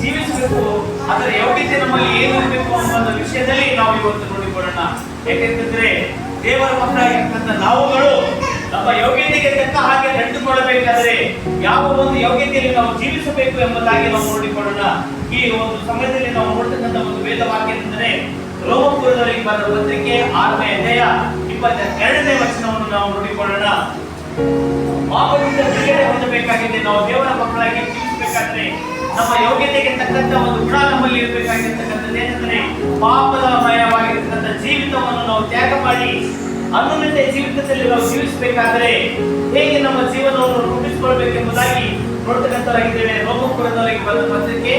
ಜೀವಿಸಬೇಕು, ಅದರ ಯೋಗ್ಯತೆ ನಮ್ಮಲ್ಲಿ ಏನಿರಬೇಕು ಅನ್ನೋ ವಿಷಯದಲ್ಲಿ ನಾವು ಇವತ್ತು ನೋಡಿಕೊಳ್ಳೋಣ. ಯಾಕೆಂತಂದ್ರೆ ದೇವರ ಮಕ್ಕಳಾಗಿರ್ತಕ್ಕಂಥ ನಾವುಗಳು ನಮ್ಮ ಯೋಗ್ಯತೆಗೆ ತಕ್ಕ ಹಾಗೆ ನಡೆದುಕೊಳ್ಳಬೇಕಾದ್ರೆ ಯಾವ ಒಂದು ಯೋಗ್ಯತೆಯಲ್ಲಿ ನಾವು ಜೀವಿಸಬೇಕು ಎಂಬುದಾಗಿ ನಾವು ನೋಡಿಕೊಳ್ಳೋಣ. ಈ ಒಂದು ಸಮಯದಲ್ಲಿ ನಾವು ನೋಡ್ತಕ್ಕಂಥ ಒಂದು ವೇದ ವಾಕ್ಯವೆಂದರೆ ರೋಮಪುರದವರಿಗೆ ಬರೆದ ಪತ್ರಿಕೆ 6ನೇ ಅಧ್ಯಾಯ 22ನೇ ವಚನವನ್ನು ನಾವು ನೋಡಿಕೊಳ್ಳೋಣ. ಪಾಪದಿಂದ ಬಿಡುಗಡೆ ಹೊಂದಬೇಕಾಗಿದೆ. ನಾವು ದೇವರ ಮಕ್ಕಳಾಗಿ ಜೀವಿಸಬೇಕಾದ್ರೆ ನಮ್ಮ ಯೋಗ್ಯತೆಗೆ ತಕ್ಕಂತ ಒಂದು ಗುಣ ನಮ್ಮಲ್ಲಿ ಇರಬೇಕಾಗಿರ್ತಕ್ಕಂಥದ್ದು ಏನಂದ್ರೆ ಪಾಪದ ಮಯವಾಗಿರ್ತಕ್ಕಂಥ ಜೀವಿತವನ್ನು ನಾವು ತ್ಯಾಗ ಮಾಡಿ ಅನುನ್ನತ ಜೀವಿತದಲ್ಲಿ ನಾವು ಜೀವಿಸಬೇಕಾದ್ರೆ ಹೇಗೆ ನಮ್ಮ ಜೀವನವನ್ನು ರೂಪಿಸಿಕೊಳ್ಬೇಕೆಂಬುದಾಗಿ ನೋಡ್ತಕ್ಕಂಥವರಾಗಿದ್ದೇವೆ. ರೋಮಪುರದವರಿಗೆ ಬರೆದ ಪತ್ರಿಕೆ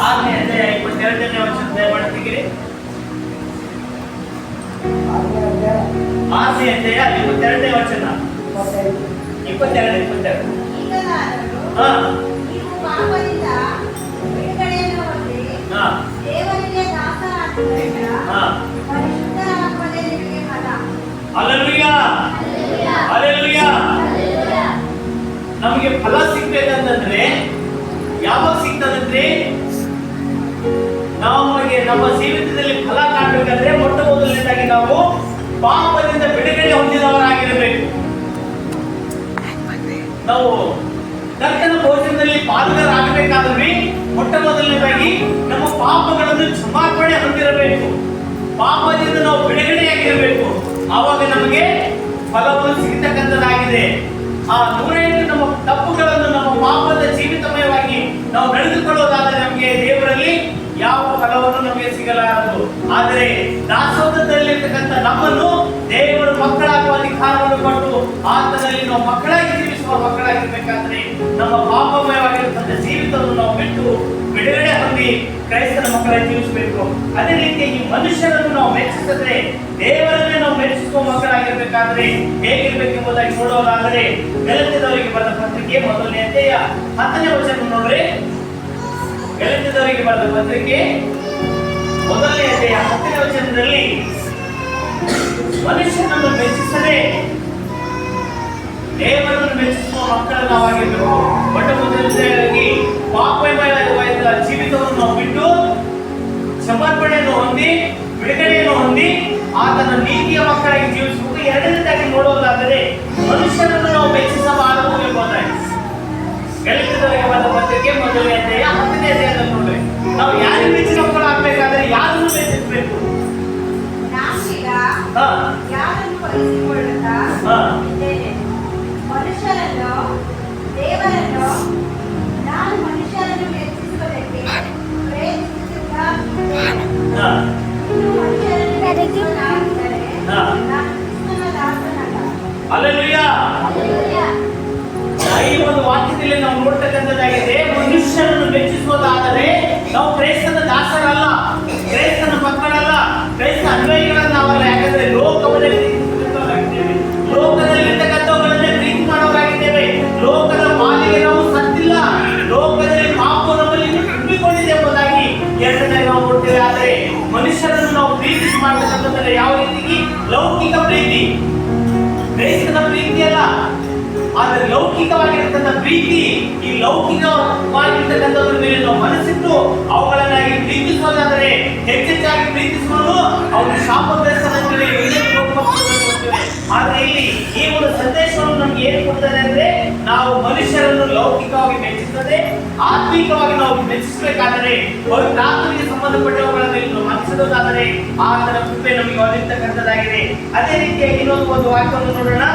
6ನೇ ಅಧ್ಯಾಯ 22ನೇ ವಚನ ದಯಮಾಡಿ ತೆಗೆಯಿರಿ. 6ನೇ ಅಧ್ಯಾಯ 22ನೇ ವಚನ 22. ನೀವು ಪಾಪದಿಂದ ಬಿಡುಗಡೆಯನ್ನು ಹೊಂದಿ ದೇವರಿಗೆ ದಾಸರಾಗುವುದರಿಂದ ಪರಿಶುದ್ಧ ಆತ್ಮನೇ ನಿಮಗೆ ಫಲ. Hallelujah, hallelujah. ನಮಗೆ ಫಲ ಸಿಗ್ಬೇಕಂತಂದ್ರೆ ಯಾವಾಗ ಸಿಗ್ತದಂದ್ರೆ ನಮಗೆ ನಮ್ಮ ಜೀವಿತದಲ್ಲಿ ಫಲ ಕಾಣಬೇಕಾದ್ರೆ ಮೊಟ್ಟ ಮೊದಲನೇದಾಗಿ ನಾವು ಪಾಪದಿಂದ ಬಿಡುಗಡೆ ಹೊಂದಿದವರಾಗಿರಬೇಕು. ನಾವು ಕರ್ತನ ಭೋಜನದಲ್ಲಿ ಪಾಲುಗಾರರಾಗಬೇಕಾದ್ರೆ ಮೊಟ್ಟ ಮೊದಲನೇದಾಗಿ ನಮ್ಮ ಪಾಪಗಳನ್ನು ಕ್ಷಮಾಪಣೆ ಹೊಂದಿರಬೇಕು. ಪಾಪದಿಂದ ನಾವು ಬಿಡುಗಡೆಯಾಗಿರಬೇಕು. ಆವಾಗ ನಮಗೆ ಫಲವನ್ನು ಸಿಗತಕ್ಕಂಥದ್ದಾಗಿದೆ. ಆ 108 ನಮ್ಮ ತಪ್ಪುಗಳನ್ನು ನಮ್ಮ ಪಾಪದ ಜೀವಿತಮಯವಾಗಿ ನಾವು ನಡೆದುಕೊಳ್ಳೋದಾದರೆ ನಮಗೆ ದೇವರಲ್ಲಿ ಯಾವ ಫಲವನ್ನು ನಮಗೆ ಸಿಗಲಾರದು. ಆದರೆ ದಾಸೋಹದಲ್ಲಿರ್ತಕ್ಕಂಥ ನಮ್ಮನ್ನು ದೇವರು ಮಕ್ಕಳಾಗುವ ಅಧಿಕಾರವನ್ನು ಕೊಟ್ಟು ಆತನಲ್ಲಿ ನಾವು ಮಕ್ಕಳಾಗಿ ಜೀವಿಸುವ ಮಕ್ಕಳಾಗಿರ್ಬೇಕಾದ್ರೆ ನಮ್ಮ ಪಾಪಮಯವಾಗಿರ್ತಕ್ಕಂಥ ಜೀವಿತವನ್ನು ನಾವು ಬಿಟ್ಟು ಬಿಡುಗಡೆ ಹೊಂದಿ ಕ್ರೈಸ್ತನ ಮಕ್ಕಳಾಗಿ ಜೀವಿಸಬೇಕು. ಅದೇ ರೀತಿಯಾಗಿ ಮನುಷ್ಯರನ್ನು ನಾವು ಮೆಚ್ಚಿಸಿದ್ರೆ ದೇವರನ್ನೇ ನಾವು ಮೆಚ್ಚಿಸುವ ಮಕ್ಕಳಾಗಿರ್ಬೇಕಾದ್ರೆ ಹೇಗಿರ್ಬೇಕೆಂಬುದಾಗಿ ನೋಡೋದಾದರೆ ಗಲಾತ್ಯದವರಿಗೆ ಬರೆದ ಪತ್ರಿಕೆ 1ನೇ ಅಧ್ಯಾಯ 10ನೇ ವಚನ ನೋಡ್ರಿ. ಗಲಾತ್ಯದವರಿಗೆ ಬರೆದ ಪತ್ರಿಕೆ 1ನೇ ಅಧ್ಯಾಯ 10ನೇ ವಚನದಲ್ಲಿ ಮನುಷ್ಯನನ್ನು ಮೆಚ್ಚಿಸದೆ ದೇವರನ್ನು ಮೆಚ್ಚಿಸುವ ಮಕ್ಕಳು ನಾವಾಗಿರಬೇಕು. ಮೊಟ್ಟ ಮೊದಲನೇದಾಗಿ ಪಾಪಮಯವಾದ ಜೀವಿತವನ್ನು ನಾವು ಬಿಟ್ಟು ಸಮರ್ಪಣೆಯನ್ನು ಹೊಂದಿ ಬಿಡುಗಡೆಯನ್ನು ಹೊಂದಿ ಆತನ ನೀತಿಯ ಮಕ್ಕಳಾಗಿ ಜೀವಿಸಬೇಕು. ಎರಡನೇದಾಗಿ ನೋಡೋದಾದರೆ ಮನುಷ್ಯರನ್ನು ನಾವು ಮೆಚ್ಚಿಸಬಾರದು ಎಂಬುದಾಗಿ ಗಲಾತ್ಯದವರಿಗೆ ಬರೆದ ಪತ್ರಿಕೆ 1ನೇ ಅಧ್ಯಾಯ 10ನೇ ಅಧ್ಯಾಯದಲ್ಲಿ ನೋಡ್ರಿ. ನಾವು ಯಾರಿಗೆ ಮೆಚ್ಚಿನ ಮಕ್ಕಳಾಗಬೇಕಾದ್ರೆ ಯಾರನ್ನು ಮೆಚ್ಚಿಸಬೇಕು? ಯಾರನ್ನು ವಹಿಸಿಕೊಳ್ಳುತ್ತಾ ಇದ್ದೇನೆ. ಮನುಷ್ಯರನ್ನು ದೇವರನ್ನು ನಾನು ಮನುಷ್ಯರನ್ನು ಮೆಚ್ಚಿಸುವುದಕ್ಕೆ ಪ್ರಯತ್ನಿಸುತ್ತಾ ಇದ್ದೇನೆ. ಇನ್ನು ಮನುಷ್ಯರನ್ನು ಮೆಚ್ಚಿಸುವುದಾಗಿದ್ದರೆ ನಾನು ಕ್ರಿಸ್ತನ ದಾಸನಲ್ಲ. ಹಲ್ಲೆಲೂಯಾ. ಈ ಒಂದು ವಾಕ್ಯದಲ್ಲಿ ನಾವು ನೋಡ್ತಕ್ಕಂಥದ್ದಾಗಿದೆ. ಮನುಷ್ಯರನ್ನು ಮೆಚ್ಚಿಸುವುದಾದರೆ ನಾವು ಕ್ರೈಸ್ತನ ದಾಸರಲ್ಲ, ಕ್ರೈಸ್ತನ ಮಕ್ಕಳಲ್ಲ, ಕ್ರೈಸ್ತ ಅನ್ವಯಿಗಳನ್ನ ನಾವಲ್ಲ. ಯಾಕಂದ್ರೆ ಲೋಕದಲ್ಲಿ ಲೋಕದಲ್ಲಿರ್ತಕ್ಕಂಥವುಗಳನ್ನೇ ಪ್ರೀತಿ ಮಾಡೋರಾಗಿದ್ದೇವೆ. ಲೋಕದ ಮಾಲಿಗೆ ನಾವು ಸತ್ತಿಲ್ಲ. ಲೋಕದಲ್ಲಿ ಪಾಪ ನಮ್ಮಲ್ಲಿ ತುಂಬಿಕೊಂಡಿದೆ ಎಂಬುದಾಗಿ ಎರಡನೇ ನಾವು ನೋಡ್ತೇವೆ. ಆದರೆ ಮನುಷ್ಯರನ್ನು ನಾವು ಪ್ರೀತಿ ಮಾಡ್ತಕ್ಕಂಥದ್ದಲ್ಲ. ಯಾವ ರೀತಿ? ಲೌಕಿಕ ಪ್ರೀತಿ, ಕ್ರೈಸ್ತನ ಪ್ರೀತಿ ಅಲ್ಲ. ಆದರೆ ಲೌಕಿಕವಾಗಿರ್ತಕ್ಕಂಥ ಪ್ರೀತಿ, ಈ ಲೌಕಿಕವಾಗಿರ್ತಕ್ಕಂಥದ್ರ ಮೇಲೆ ನಾವು ಮನಸ್ಸಿಟ್ಟು ಅವುಗಳನ್ನಾಗಿ ಪ್ರೀತಿಸುವುದಾದರೆ ಹೆಚ್ಚೆಚ್ಚಾಗಿ ಪ್ರೀತಿಸುವುದು ಅವರ ಶಾಪಗ್ರಸ್ತರಾಗಿವೆ. ಆದರೆ ಇಲ್ಲಿ ಈ ಒಂದು ಸಂದೇಶವನ್ನು ನಮ್ಗೆ ಏನು ಕೊಡ್ತಾರೆ ಅಂದ್ರೆ ನಾವು ಮನುಷ್ಯರನ್ನು ಲೌಕಿಕವಾಗಿ ಮೆಚ್ಚಿಸದೆ ಆತ್ಮಿಕವಾಗಿ ನಾವು ಮೆಚ್ಚಿಸಬೇಕಾದರೆ ಪವಿತ್ರಾತ್ಮನಿಗೆ ಸಂಬಂಧಪಟ್ಟವುಗಳ ಮೇಲೆ ನಾವು ಮನಸ್ಸಿಡೋದಾದರೆ ಆತನ ಕೃಪೆ ನಮಗೆ ಒದಗಿರ್ತಕ್ಕಂಥದ್ದಾಗಿದೆ. ಅದೇ ರೀತಿಯಾಗಿ ಇನ್ನೊಂದು ಒಂದು ವಾಕ್ಯವನ್ನು ನೋಡೋಣ.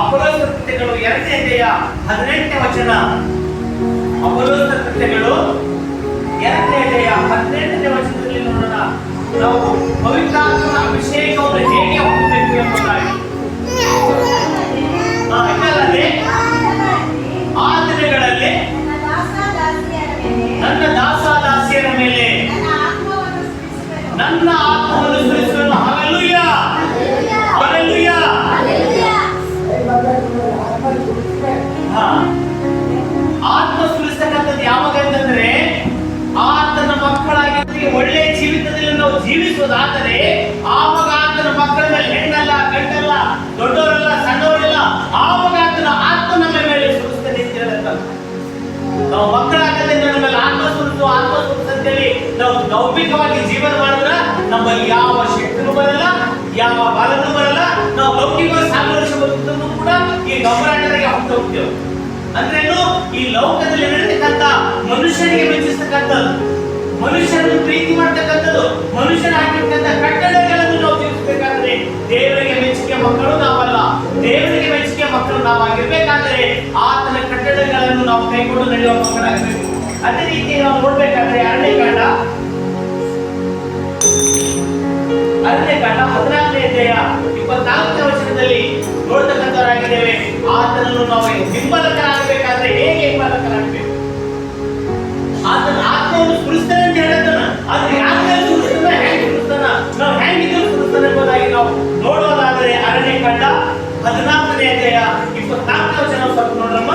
ಅಪೊಲ್ಲೋಸ ಕೃತ್ಯಗಳು 2ನೇ ಅಧ್ಯಾಯ 18ನೇ ವಚನ. ಅಪೊಲ್ಲೋಸ ಕೃತ್ಯಗಳು 2ನೇ ಅಧ್ಯಾಯ 18ನೇ ವಚನದಲ್ಲಿ ನೋಡೋಣ. ನಾವು ಪವಿತ್ರಾತ್ಮನ ಅಭಿಷೇಕವನ್ನು ಹೇಗೆ ಹೊಂದಬೇಕು ಎಂಬುದಾಗಿ. ಇದಲ್ಲದೆ ಆ ದಿನಗಳಲ್ಲಿ ನನ್ನ ದಾಸದಾಸಿಯರ ಮೇಲೆ ನನ್ನ ಆತ್ಮವನ್ನು ಸುರಿಸುವೆನು. Hallelujah, hallelujah. ಆತ್ಮ ಸುರಿಸ್ತಕ್ಕಂಥದ್ದು ಯಾವಾಗ ಅಂತಂದ್ರೆ ಆತನ ಮಕ್ಕಳಾಗಿ ಒಳ್ಳೆಯ ಜೀವಿತದಲ್ಲಿ ನಾವು ಜೀವಿಸುವುದಾದರೆ ಆವಾಗ ಆತನ ಮಕ್ಕಳ ಮೇಲೆ ಹೆಣ್ಣಲ್ಲ ಗಂಡಲ್ಲ ದೊಡ್ಡವರಲ್ಲ ಸಣ್ಣವರಲ್ಲ ಆವಾಗ ಆತನ ಆತ್ಮ ನಮ್ಮ ಮೇಲೆ ಸುರಿಸ್ತದೆ ಅಂತ ಹೇಳುತ್ತ. ನಾವು ಮಕ್ಕಳಾಗದೆ ನನ್ನ ಮೇಲೆ ಆತ್ಮ ಸುರಿಸು ಆತ್ಮ ಲೌಕಿಕವಾಗಿ ಜೀವನ ಮಾಡಿದ್ರ ನಮ್ಮಲ್ಲಿ ಯಾವ ಶಕ್ತಿನೂ ಬರಲ್ಲ, ಯಾವ ಬಲನೂ ಬರಲ್ಲ. ನಾವು ಲೌಕಿಕವಾಗಿ 1000 ವರ್ಷ ಬದುಕಿದ್ರು ಕೂಡ ಈ ಗಮರಾಟರಿಗೆ ಹೋಗ್ತೇವೆ. ಅಂದ್ರೇನು? ಈ ಲೋಕದಲ್ಲಿ ನಡೆಯತಕ್ಕಂತ ಮನುಷ್ಯನಿಗೆ ಮೆಚ್ಚಿಸ್ತಕ್ಕಂಥದ್ದು, ಮನುಷ್ಯರನ್ನು ಪ್ರೀತಿ ಮಾಡ್ತಕ್ಕಂಥದ್ದು, ಮನುಷ್ಯನ ಹಾಕಿರ್ತಕ್ಕಂಥ ಕಟ್ಟಡಗಳನ್ನು ನಾವು ತಿಳಿಸಬೇಕಾದ್ರೆ ದೇವರಿಗೆ ಮೆಚ್ಚುಗೆ ಮಕ್ಕಳು ನಾವಲ್ಲ. ದೇವರಿಗೆ ಮೆಚ್ಚುಗೆ ಮಕ್ಕಳು ನಾವಾಗಿರ್ಬೇಕಾದ್ರೆ ಆತನ ಕಟ್ಟಡಗಳನ್ನು ನಾವು ಕೈಗೊಂಡು ನಡೆಯುವ ಮಕ್ಕಳಾಗಬೇಕು. ಅದೇ ರೀತಿ ನಾವು ನೋಡ್ಬೇಕಾದ್ರೆ ಅರಣ್ಯಕಾಂಡ 14ನೇ ಅಧ್ಯಾಯ 24ನೇ ವಚನದಲ್ಲಿ ನೋಡ್ತಕ್ಕಂಥವರಾಗಿದ್ದೇವೆ. ಆತನನ್ನು ನಾವು ಹಿಂಬಾಲಕರಾಗಬೇಕಾದ್ರೆ ಹೇಗೆ ಹಿಂಬಾಲಕರಾಗಬೇಕು? ಆತನ ಆತ್ಮವನ್ನು ಸುರಿಸ್ತಾನೆ ಅಂತ ಹೇಳಿದಾನ. ಆದ್ರೆ ಯಾಕೆ ಸುರಿಸ್ತಾನ, ಹೆಂಗೆ ಸುರಿಸ್ತಾನ, ನಾವು ಹೆಂಗಿದ್ರು ಸುರಿಸ್ತಾನೆ ಎಂಬುದಾಗಿ ನಾವು ನೋಡೋದಾದ್ರೆ ಅರಣ್ಯಕಾಂಡ 14ನೇ ಅಧ್ಯಾಯ 24ನೇ ವಚನ ಸ್ವಲ್ಪ ನೋಡ್ರಮ್ಮ.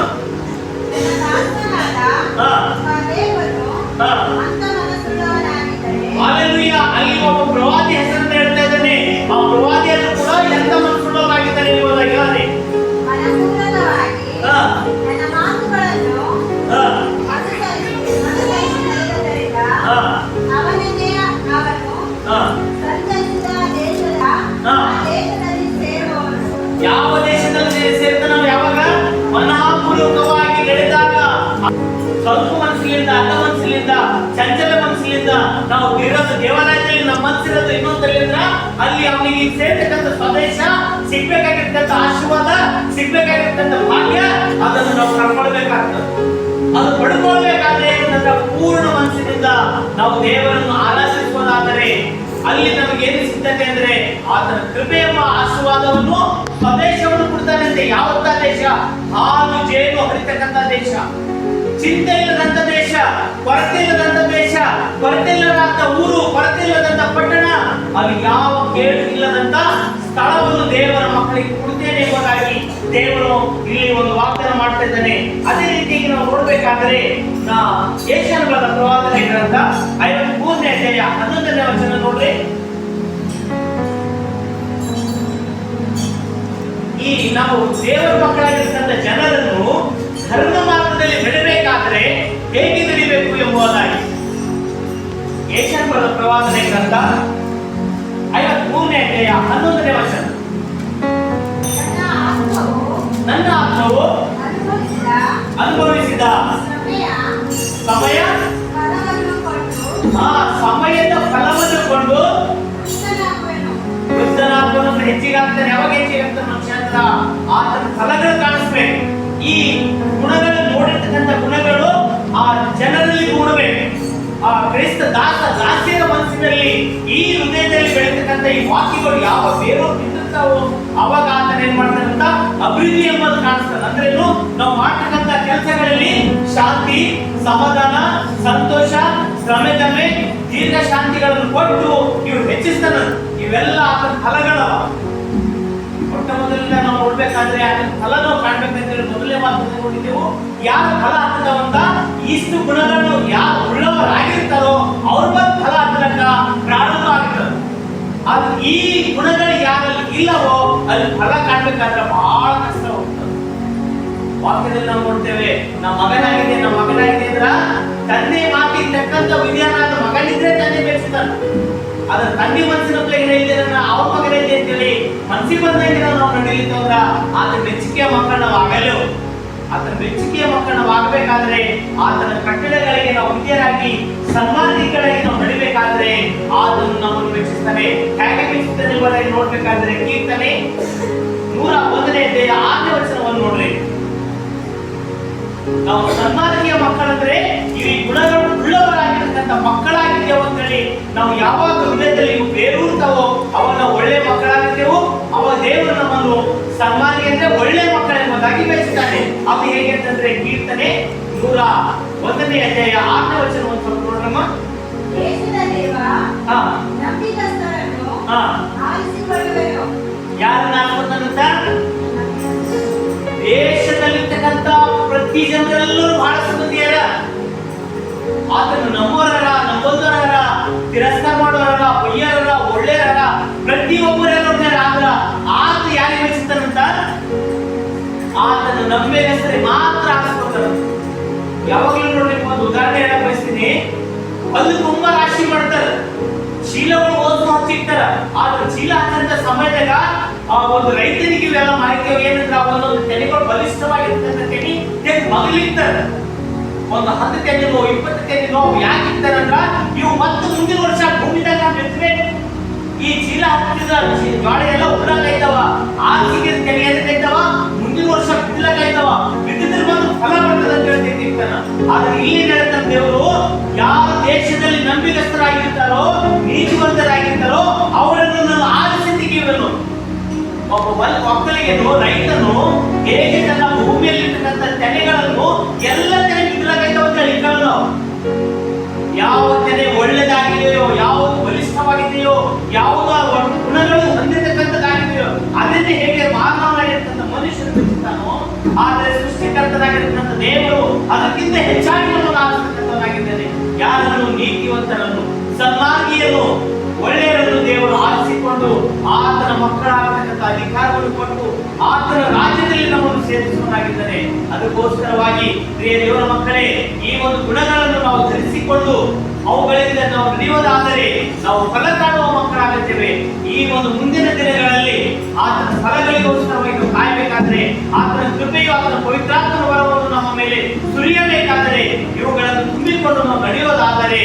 ಹಾಲೆಲೂಯಾ. ಅಲ್ಲಿ ಒಬ್ಬ ಪ್ರವಾದಿ ಹೆಸರನ್ನು ಹೇಳ್ತಾ ಇದ್ದಾನೆ. ಆ ಪ್ರವಾದಿಯನ್ನು ಕೂಡ ಎಂತ ಮನಸ್ಸುಳ್ಳವರಾಗಿದ್ದಾನೆ ಎಂಬುದಾಗಿ ಹೇಳಿ. ಯಾವ ದೇಶದಲ್ಲಿ ಸೇರ್ತಾನ? ಯಾವಾಗ ಮನಃಪೂರ್ವಕವಾಗಿ ನಡೆದಾಗ, ಸ್ವಲ್ಪ ಮನಸ್ಸಿನಿಂದ, ಅರ್ಧ ಮನಸ್ಸಿನಿಂದ, ಚಂಚಲ ಮನಸ್ಸಿನಿಂದ ನಾವು ಇರೋದು ದೇವಾಲಯದಲ್ಲಿ ನಮ್ಮ ಮನಸ್ಸಿರೋದು ಇನ್ನೊಂದರಿಂದ ಅಲ್ಲಿ ಅವನಿಗೆ ಸೇರ್ತಕ್ಕಂಥ ಸ್ವದೇಶ ಸಿಗ್ಬೇಕಾಗಿರ್ತಕ್ಕಂಥ ಆಶೀರ್ವಾದ, ಸಿಗ್ಬೇಕಾಗಿರ್ತಕ್ಕಂಥ ಭಾಗ್ಯ, ಅದನ್ನು ನಾವು ಕಳ್ಕೊಳ್ಬೇಕಾಗ್ತದೆ. ಅದು ಪಡ್ಕೊಳ್ಬೇಕಾದ್ರೆ ಏನಂದ್ರೆ ಪೂರ್ಣ ಮನಸ್ಸಿನಿಂದ ನಾವು ದೇವರನ್ನು ಆರಾಧಿಸುವುದಾದರೆ ಅಲ್ಲಿ ನಮಗೆ ಏನು ಸಿಗ್ತದೆ ಅಂದ್ರೆ ಆತನ ಕೃಪೆ ಎಂಬ ಆಶೀರ್ವಾದವನ್ನು, ಸ್ವದೇಶವನ್ನು ಕೊಡ್ತಾನೆ. ಅಂತ ಯಾವತ್ತ ದೇಶ? ಹಾಲು ಜೇನು ಹರಿತಕ್ಕಂಥ ದೇಶ, ಚಿಂತೆ ಇಲ್ಲದಂತ ದೇಶ, ಕೊರತೆ ಇಲ್ಲದಂತ ದೇಶ, ಕೊರತೆ ಇಲ್ಲದಂತ ಊರು, ಕೊರತೆ ಇಲ್ಲದಂತ ಪಟ್ಟಣ, ಅಲ್ಲಿ ಯಾವ ಕೇಳು ಇಲ್ಲದಂತ ಸ್ಥಳವನ್ನು ದೇವರ ಮಕ್ಕಳಿಗೆ ಕೊಡ್ತೇನೆ ಎಂಬುದಾಗಿ ದೇವರು ಇಲ್ಲಿ ಒಂದು ವಾಗ್ದಾನ ಮಾಡ್ತಾ ಇದ್ದಾನೆ. ಅದೇ ರೀತಿಯಾಗಿ ನಾವು ನೋಡ್ಬೇಕಾದ್ರೆ ಏಷ್ಯನ ಪ್ರವಾದನೆ ಗ್ರಂಥ 53ನೇ ಅಧ್ಯಾಯ 11ನೇ ವಚನ ನೋಡ್ರಿ. ಈ ನಾವು ದೇವರ ಮಕ್ಕಳಾಗಿರ್ತಕ್ಕಂಥ ಜನರನ್ನು ಧರ್ಮ ಮಾರ್ಗದಲ್ಲಿ ನಡೆಯಬೇಕಾದ್ರೆ ಹೇಗೆ ನಡಿಬೇಕು ಎಂಬುದಾಗಿ ಏಷ್ಯನ ಪ್ರವಾದನೆ ಗ್ರಂಥ 53ನೇ ಅಧ್ಯಾಯ 11ನೇ ವಚನ. ನನ್ನ ಆತ್ಮವು ಅನುಭವಿಸಿದ ಸಮಯ, ಆ ಸಮಯದ ಫಲವನ್ನು ಕೊಂಡು ವೃದ್ಧನಾಗುವನು. ಹೆಚ್ಚಿಗಾಗ್ತಾನೆ. ಯಾವಾಗ ಹೆಚ್ಚಿಗಾಗ್ತಾನೆ ಮನುಷ್ಯ ಅಂತ ಆತನ ಫಲಗಳು ಕಾಣಿಸ್ಬೇಕು. ಈ ಗುಣಗಳು ನೋಡಿರ್ತಕ್ಕಂಥ ಗುಣಗಳು ಆ ಜನರಲ್ಲಿ ಮೂಡಬೇಕು. ಆ ಕ್ರೈಸ್ತ ದಾಸ್ಯದ ಮನಸ್ಸಿನಲ್ಲಿ ಈ ಹೃದಯದಲ್ಲಿ ಬೆಳೀತಕ್ಕಂಥ ಈ ವಾಕ್ಯಗಳು ಯಾವ ಬೇರೋ ಬಿದ್ದಿರ್ತಾವೋ ಅವಾಗ ಆತನ ಏನ್ ಮಾಡ್ತಾರಂತ ಅಭಿವೃದ್ಧಿ ಎಂಬುದು ಕಾಣಿಸ್ತದೆ. ಅಂದ್ರೇನು? ನಾವು ಮಾಡ್ತಕ್ಕಂಥ ಕೆಲಸಗಳಲ್ಲಿ ಶಾಂತಿ, ಸಮಾಧಾನ, ಸಂತೋಷ, ಶ್ರಮೆ, ದೀರ್ಘ ಶಾಂತಿಗಳನ್ನು ಕೊಟ್ಟು ಇವ್ರು ಹೆಚ್ಚಿಸ್ತಾನ. ಇವೆಲ್ಲ ಆತನ ಫಲಗಳವ. ಮೊಟ್ಟ ಮೊದಲಿಂದ ನಾವು ನೋಡ್ಬೇಕಾದ್ರೆ ಅದನ್ನ ಫಲ ನಾವು ಕಾಣ್ಬೇಕಂತೇಳಿ ಮೊದಲನೇ ಮಾತನ್ನು ನೋಡಿದ್ದೆವು. ಯಾರ ಫಲ ಆಗ್ತದವಂತ ಇಷ್ಟು ಗುಣಗಳನ್ನು ಯಾರು ಉಳ್ಳವರಾಗಿರ್ತಾರೋ ಅವ್ರ ಬಂದು ಫಲ ಆಗ್ತಕ್ಕ ಪ್ರಾರಂಭ ಆಗ್ತದೆ. ಅದು ಈ ಗುಣಗಳು ಯಾರಲ್ಲಿ ಇಲ್ಲವೋ ಅಲ್ಲಿ ಫಲ ಕಾಣ್ಬೇಕಾದ್ರೆ ಬಹಳ ಕಷ್ಟ ಹೋಗ್ತದೆ. ವಾಕ್ಯದಲ್ಲಿ ನಾವು ನೋಡ್ತೇವೆ, ನಮ್ಮ ಮಗನಾಗಿದೆ ಅಂದ್ರ ತಂದೆ ಮಾತಿಗೆ ತಕ್ಕಂತ ವಿದ್ಯಾನ ಮಗನಿದ್ರೆ ತಂದೆ ಬೆಳೆಸಿದಾನ. ಅದ್ರ ತಂದೆ ಮನಸ್ಸಿನ ಪ್ಲೇನ್ ಇದ್ದೇನ ಅವ್ರ ಮಗನಿದೆ ಅಂತೇಳಿ ಮನಸ್ಸಿಗೆ ಬಂದಂಗೆ ನಾವು ನಡೀಲಿಕ್ಕೆ ಹೋದ್ರ ಆತನ ಮೆಚ್ಚುಗೆಯ ಮಕ್ಕಳು ನಾವು ಆಗಲು. ಆತನ ಮೆಚ್ಚುಗೆಯ ಮಕ್ಕಳು ನಾವು ಆಗಬೇಕಾದ್ರೆ ಆತನ ಕಟ್ಟಡಗಳಿಗೆ ನಾವು ವಿದ್ಯರಾಗಿ ಸನ್ಮಾನಿಗಳಾಗಿ ನಾವು ನಡಿಬೇಕಾದ್ರೆ ಆತನು ನಮ್ಮನ್ನು ಮೆಚ್ಚಿಸ್ತಾನೆ. ಹೇಗೆ ಮೆಚ್ಚಿಸ್ತಾನೆ ಎಂಬುದಾಗಿ ನೋಡ್ಬೇಕಾದ್ರೆ ಕೀರ್ತನೆ 101ನೇ ಅಧ್ಯಾಯ 6ನೇ ವಚನವನ್ನು ನೋಡ್ರಿ. ನಾವು ಸನ್ಮಾನಿಯ ಮಕ್ಕಳಂದ್ರೆ ಈ ಗುಣಗಳು ಉಳ್ಳವರಾಗಿರ್ತಕ್ಕಂಥ ಮಕ್ಕಳಾಗಿದ್ದೇವೆ ಅಂತೇಳಿ ನಾವು ಯಾವಾಗ ಹೃದಯದಲ್ಲಿ ಬೇರೂರ್ತಾವೋ ಅವಾಗ ಒಳ್ಳೆ ಮಕ್ಕಳಾಗಿದ್ದೇವು. ಅವಾಗ ದೇವರು ನಮ್ಮನ್ನು ಸನ್ಮಾನಿ ಅಂದ್ರೆ ಒಳ್ಳೆ ಮಕ್ಕಳೆಂಬುದಾಗಿ ಬೆಳೆಸ್ತಾನೆ. ಅದು ಹೇಗೆ ಅಂತಂದ್ರೆ ಕೀರ್ತನೆ 101ನೇ ಅಧ್ಯಾಯ 6ನೇ ವಚನ ಒಂದು ಸ್ವಲ್ಪ ನೋಡೋಣ. ಯಾರನ್ನ ಆರಿಸಿಕೊಳ್ಳುವೆನು? ದೇಶದಲ್ಲಿರ್ತಕ್ಕಂಥ ಪ್ರತಿ ಜನರೆಲ್ಲರೂ ಬಹಳ ಸುಂದರಿಯರ, ಆತನು ನಮ್ಮವರ, ನಂಬೊಂದರ, ತಿರಸ್ಕಾರ ಮಾಡೋರ, ಬಯ್ಯರ, ಒಳ್ಳೆಯರ, ಪ್ರತಿಯೊಬ್ಬರೆಲ್ಲ ಆದ್ರ ಆತ ಯಾರಿಗೆ ಮೆಚ್ಚಿಸ್ತಾನಂತ ಆತನು ನಮ್ಮ ಹೆಸರೇ ಮಾತ್ರ ಆರಿಸ್ಕೊಳ್ತಾರ. ಯಾವಾಗಲೂ ನೋಡಿ ಒಂದು ಉದಾಹರಣೆ ಹೇಳಕ್ ಬಯಸ್ತೀನಿ. ಅದು ತುಂಬಾ ರಾಶಿ ಮಾಡ್ತಾರೆ. ಸಮಯದಾಗ ಆ ಒಂದು ರೈತನಿಗೆ ಇವೆಲ್ಲ ಮಾಹಿತಿ ಏನಂದ್ರೆ ಆ ಒಂದೊಂದು ತೆನೆಗಳು ಬಲಿಷ್ಠವಾಗಿರ್ತಕ್ಕಂಥ ತೆನೆ ಮಗಲಿರ್ತಾರೆ. ಒಂದು 10 ತೆನೆನೋ 20 ತೆನೆನೋ ಯಾಕೆ ಇರ್ತಾರಂದ್ರ ಇವು ಮತ್ತೆ ಮುಂದಿನ ವರ್ಷ ಭೂಮಿದಾಗ ಬಿತ್ತಬೇಕು. ಈ ಚೀಲ ಹಾಕಿದ ಗಾಳಿ ಎಲ್ಲ ಉಗ್ರಾಕೈತವ, ಆಸಿಗೆ ತೆನೆ ಎದಕ್ಕೈತವ, ಮುಂದಿನ ವರ್ಷ ಬಿತ್ತಲಾಕೈತವ, ಬಿತ್ತಿದ್ರೆ ಬಂದು ಫಲ ಬರ್ತದೆ ಅಂತ ಹೇಳ್ತಿರ್ತಾನ. ಆದ್ರೆ ಇಲ್ಲಿ ಹೇಳ್ತಾನೆ ದೇವರು, ಯಾವ ದೇಶದಲ್ಲಿ ನಂಬಿಗಸ್ತರಾಗಿರ್ತಾರೋ ನೀತಿವಂತರಾಗಿರ್ತಾರೋ ಅವರನ್ನು ನಾನು ಆರಿಸಿ ತೆಗೆಯುವೆನು. ಒಬ್ಬ ಒಕ್ಕಲಿಗನು ರೈತನು ಹೇಗೆ ತನ್ನ ಭೂಮಿಯಲ್ಲಿರ್ತಕ್ಕಂಥ ತೆನೆಗಳನ್ನು ಎಲ್ಲ ತೆನೆ ಬಿತ್ತಲಾಕೈತವ ಅಂತ ಹೇಳಿ ಯಾವ ತೆನೆ ಒಳ್ಳೆದಾಗಿದೆಯೋ, ಯಾವುದು ಬಲಿಷ್ಠವಾಗಿದೆಯೋ, ಯಾವುದು ಗುಣಗಳು ಹೊಂದಿರತಕ್ಕಂಥದ್ದಾಗಿದೆಯೋ ಅದನ್ನೇ ಹೇಗೆ ಮಾನವನಾಗಿರ್ತಕ್ಕಂಥ ಮನುಷ್ಯನು ಬಿತ್ತುತ್ತಾನೋ, ಆದರೆ ಸೃಷ್ಟಿಕರ್ತನಾಗಿರ್ತಕ್ಕಂಥ ದೇವರು ಅದಕ್ಕಿಂತ ಹೆಚ್ಚಾಗಿ ನಮ್ಮನ್ನು ಆರಿಸತಕ್ಕಂಥವನಾಗಿದ್ದಾನೆ. ಯಾರನ್ನು? ನೀತಿವಂತರನ್ನು, ಸನ್ಮಾರ್ಗಿಯನ್ನು, ಒಳ್ಳೆಯರನ್ನು ದೇವರು ಆರಿಸಿಕೊಂಡು ಆತನ ಮಕ್ಕಳಾಗತಕ್ಕಂಥ ಅಧಿಕಾರವನ್ನು ಕೊಟ್ಟು ಆತನ ರಾಜ್ಯದಲ್ಲಿ ನಮ್ಮನ್ನು ಸೇರಿಸುವನಾಗಿದ್ದಾನೆ. ಅದಕ್ಕೋಸ್ಕರವಾಗಿ ಪ್ರಿಯ ದೇವರ ಮಕ್ಕಳೇ, ಈ ಒಂದು ಗುಣಗಳನ್ನು ನಾವು ಧರಿಸಿಕೊಂಡು ಅವುಗಳಿಂದ ನಾವು ನಡೆಯುವುದಾದರೆ ನಾವು ಫಲ ಕಾಣುವ ಮಕ್ಕಳಾಗುತ್ತೇವೆ. ಈ ಒಂದು ಮುಂದಿನ ದಿನಗಳಲ್ಲಿ ಆತನ ಫಲಗಳಿಗೋಸ್ಕರವಾಗಿ ನಾವು ಕಾಯಬೇಕಾದರೆ, ಆತನ ಕೃಪೆಯು ಆತನ ಪವಿತ್ರಾತ್ಮನ ವರವನ್ನು ನಮ್ಮ ಮೇಲೆ ಸುರಿಯಬೇಕಾದರೆ, ಇವುಗಳನ್ನು ತುಂಬಿಕೊಂಡು ನಾವು ನಡೆಯುವುದಾದರೆ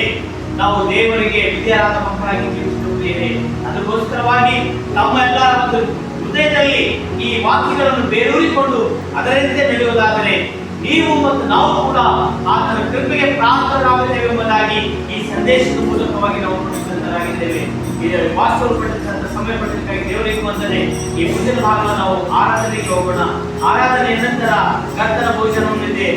ನಾವು ದೇವರಿಗೆ ವಿಧೇಯರಾದ ಮಕ್ಕಳಾಗಿ ಜೀವಿಸುತ್ತೇವೆ. ಅದಕ್ಕೋಸ್ಕರವಾಗಿ ನಮ್ಮ ಎಲ್ಲ ಒಂದು ಹೃದಯದಲ್ಲಿ ಈ ವಾಕ್ಯಗಳನ್ನು ಬೇರೂರಿಕೊಂಡು ಅದರಂತೆ ನಡೆಯುವುದಾದರೆ ನೀವು ಮತ್ತು ನಾವು ಕೂಡ ಆತನ ಕೃಪೆಗೆ ಪ್ರಾಪ್ತರಾಗುತ್ತೇವೆ ಎಂಬುದಾಗಿ ಈ ಸಂದೇಶದ ಮೂಲಕವಾಗಿ ನಾವು ನೋಡಿದಂತರಾಗಿದ್ದೇವೆ. ಇದರಲ್ಲಿ ವಾಸ್ತವ ಪಟ್ಟಿದ್ದಂತ ಸಮಯ ಪಟ್ಟಿದ್ದಕ್ಕಾಗಿ ದೇವರಿಗೆ ವಂದನೆ. ಈ ಮುಂದಿನ ಭಾಗವನ್ನು ನಾವು ಆರಾಧನೆಗೆ ಹೋಗೋಣ. ಆರಾಧನೆಯ ನಂತರ ಕರ್ತನ ಭೋಜನವನ್ನಿದೆ